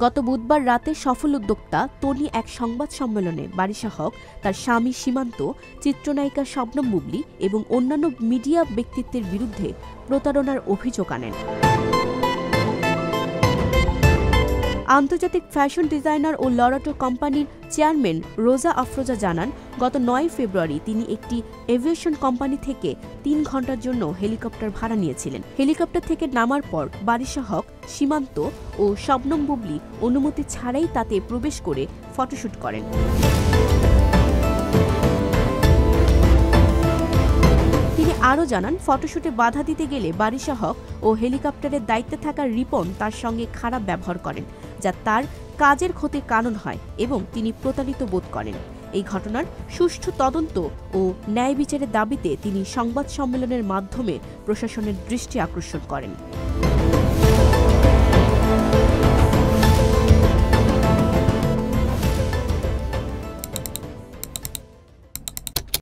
গত বুধবার রাতে সফল উদ্যোক্তা তনি এক সংবাদ সম্মেলনে বারিশা হক, তার স্বামী সীমান্ত, চিত্রনায়িকা শবনম বুবলী এবং অন্যান্য মিডিয়া ব্যক্তিত্বের বিরুদ্ধে প্রতারণার অভিযোগ আনেন। আন্তর্জাতিক ফ্যাশন ডিজাইনার ও লরাটো কোম্পানির চেয়ারম্যান রোজা আফরোজা জানান, গত ৯ ফেব্রুয়ারি তিনি একটি এভিয়েশন কোম্পানি থেকে ৩ ঘণ্টার জন্য হেলিকপ্টার ভাড়া নিয়েছিলেন। হেলিকপ্টার থেকে নামার পর বারিশা হক, সীমান্ত ও শবনম বুবলী অনুমতি ছাড়াই তাতে প্রবেশ করে ফটোশুট করেন। তিনি আরও জানান, ফটোশুটে বাধা দিতে গেলে বারিশা হক ও হেলিকপ্টারের দায়িত্বে থাকা রিপন তার সঙ্গে খারাপ ব্যবহার করেন, যা তার কাজের ক্ষতির কারণ হয় এবং তিনি প্রতারিত বোধ করেন। এই ঘটনার সুষ্ঠু তদন্ত ও ন্যায় বিচারের দাবিতে তিনি সংবাদ সম্মেলনের মাধ্যমে প্রশাসনের দৃষ্টি আকর্ষণ করেন।